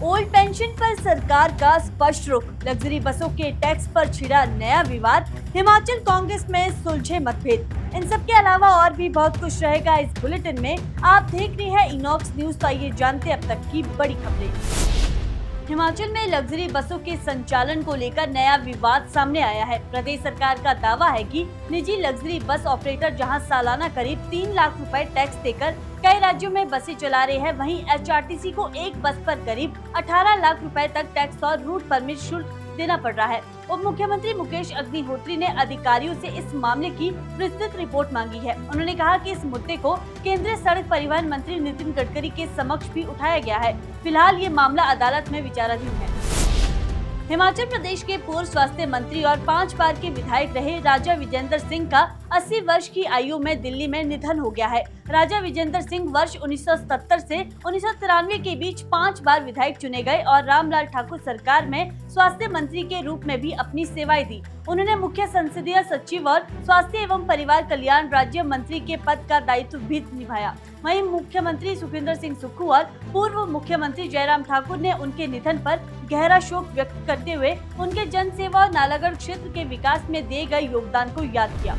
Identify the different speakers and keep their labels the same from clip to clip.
Speaker 1: Old pension पर सरकार का स्पष्ट रुख, लग्जरी बसों के टैक्स पर छिड़ा नया विवाद, हिमाचल कांग्रेस में सुलझे मतभेद। इन सब के अलावा और भी बहुत कुछ रहेगा इस बुलेटिन में। आप देख रहे हैं इनॉक्स न्यूज, तो आइए जानते अब तक की बड़ी खबरें। हिमाचल में लग्जरी बसों के संचालन को लेकर नया विवाद सामने आया है। प्रदेश सरकार का दावा है कि निजी लग्जरी बस ऑपरेटर जहां सालाना करीब 3 लाख रुपए टैक्स देकर कई राज्यों में बसें चला रहे हैं, वहीं एचआरटीसी को एक बस पर करीब 18 लाख रुपए तक टैक्स और रूट परमिट शुल्क देना पड़ रहा है। उप मुख्यमंत्री मुकेश अग्निहोत्री ने अधिकारियों से इस मामले की विस्तृत रिपोर्ट मांगी है। उन्होंने कहा कि इस मुद्दे को केंद्रीय सड़क परिवहन मंत्री नितिन गडकरी के समक्ष भी उठाया गया है। फिलहाल ये मामला अदालत में विचाराधीन है। हिमाचल प्रदेश के पूर्व स्वास्थ्य मंत्री और 5 बार के विधायक रहे राजा विजेंद्र सिंह का 80 वर्ष की आयु में दिल्ली में निधन हो गया है। राजा विजेंद्र सिंह वर्ष 1970 से 1993 के बीच 5 बार विधायक चुने गए और रामलाल ठाकुर सरकार में स्वास्थ्य मंत्री के रूप में भी अपनी सेवाएं दी। उन्होंने मुख्य संसदीय सचिव और स्वास्थ्य एवं परिवार कल्याण राज्य मंत्री के पद का दायित्व भी निभाया। वहीं मुख्यमंत्री सुखविंदर सिंह सुक्खू और पूर्व मुख्यमंत्री जयराम ठाकुर ने उनके निधन पर गहरा शोक व्यक्त करते हुए उनके जन सेवा और नालागढ़ क्षेत्र के विकास में दिए गए योगदान को याद किया।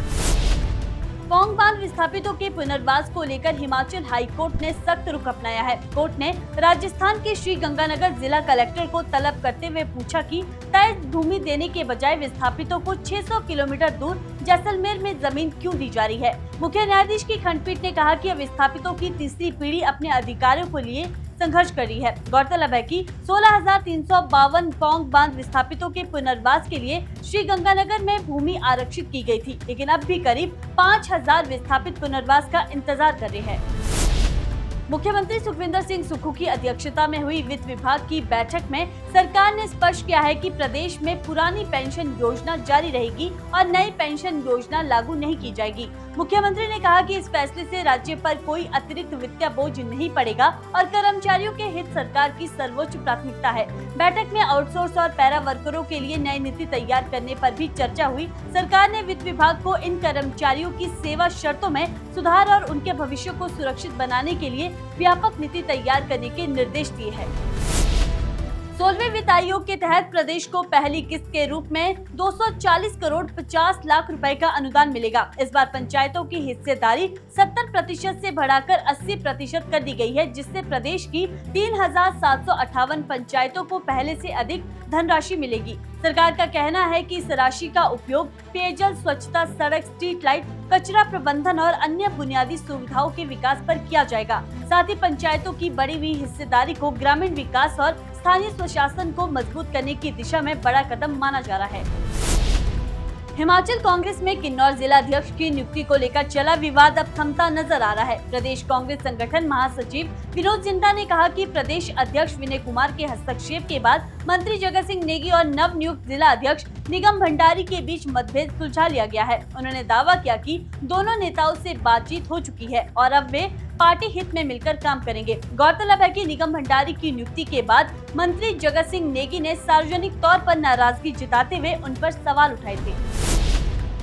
Speaker 1: पौंग बांध विस्थापितों के पुनर्वास को लेकर हिमाचल हाई कोर्ट ने सख्त रुख अपनाया है। कोर्ट ने राजस्थान के श्री गंगानगर जिला कलेक्टर को तलब करते हुए पूछा कि तय भूमि देने के बजाय विस्थापितों को 600 किलोमीटर दूर जैसलमेर में जमीन क्यों दी जा रही है। मुख्य न्यायाधीश की खंडपीठ ने कहा कि विस्थापितों की तीसरी पीढ़ी अपने अधिकारों के लिए संघर्ष कर रही है। गौरतलब है कि 16,352 पौंग बांध विस्थापितों के पुनर्वास के लिए श्री गंगानगर में भूमि आरक्षित की गई थी, लेकिन अब भी करीब 5,000 विस्थापित पुनर्वास का इंतजार कर रहे हैं। मुख्यमंत्री सुखविंदर सिंह सुक्खू की अध्यक्षता में हुई वित्त विभाग की बैठक में सरकार ने स्पष्ट किया है कि प्रदेश में पुरानी पेंशन योजना जारी रहेगी और नई पेंशन योजना लागू नहीं की जाएगी। मुख्यमंत्री ने कहा कि इस फैसले से राज्य पर कोई अतिरिक्त वित्तीय बोझ नहीं पड़ेगा और कर्मचारियों के हित सरकार की सर्वोच्च प्राथमिकता है। बैठक में आउटसोर्स और पैरा वर्करों के लिए नई नीति तैयार करने पर भी चर्चा हुई। सरकार ने वित्त विभाग को इन कर्मचारियों की सेवा शर्तों में सुधार और उनके भविष्य को सुरक्षित बनाने के लिए व्यापक नीति तैयार करने के निर्देश दिए हैं। 16वें वित्त आयोग के तहत प्रदेश को पहली किस्त के रूप में 240 करोड़ 50 लाख रुपए का अनुदान मिलेगा। इस बार पंचायतों की हिस्सेदारी 70% से बढ़ाकर 80% कर दी गई है, जिससे प्रदेश की 3,758 पंचायतों को पहले से अधिक धनराशि मिलेगी। सरकार का कहना है कि इस राशि का उपयोग पेयजल, स्वच्छता, सड़क, स्ट्रीट लाइट, कचरा प्रबंधन और अन्य बुनियादी सुविधाओं के विकास पर किया जाएगा। साथ ही पंचायतों की बढ़ी हुई हिस्सेदारी को ग्रामीण विकास और स्थानीय स्वशासन को मजबूत करने की दिशा में बड़ा कदम माना जा रहा है। हिमाचल कांग्रेस में किन्नौर जिला अध्यक्ष की नियुक्ति को लेकर चला विवाद अब थमता नजर आ रहा है। प्रदेश कांग्रेस संगठन महासचिव विनोद जिंदा ने कहा कि प्रदेश अध्यक्ष विनय कुमार के हस्तक्षेप के बाद मंत्री जगत सिंह नेगी और नव नियुक्त जिला अध्यक्ष निगम भंडारी के बीच मतभेद सुलझा लिया गया है। उन्होंने दावा किया कि दोनों नेताओं से बातचीत हो चुकी है और अब वे पार्टी हित में मिलकर काम करेंगे। गौरतलब है कि निगम भंडारी की नियुक्ति के बाद मंत्री जगत सिंह नेगी ने सार्वजनिक तौर पर नाराजगी जताते हुए उन पर सवाल उठाए थे।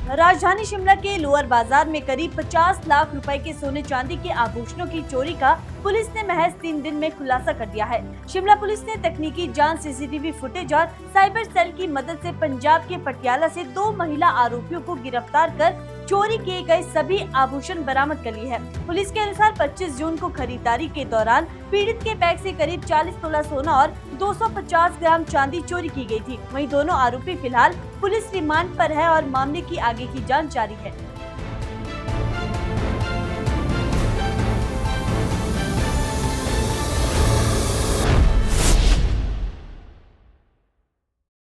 Speaker 1: राजधानी शिमला के लोअर बाजार में करीब 50 लाख रुपए के सोने चांदी के आभूषणों की चोरी का पुलिस ने महज 3 दिन में खुलासा कर दिया है। शिमला पुलिस ने तकनीकी जांच, सीसीटीवी फुटेज और साइबर सेल की मदद से पंजाब के पटियाला से 2 महिला आरोपियों को गिरफ्तार कर चोरी किए गए सभी आभूषण बरामद कर लिए हैं। पुलिस के अनुसार 25 जून को खरीदारी के दौरान पीड़ित के बैग से करीब 40 तोला सोना और 250 ग्राम चांदी चोरी की गई थी। वहीं दोनों आरोपी फिलहाल पुलिस रिमांड पर है और मामले की आगे की जांच जारी है।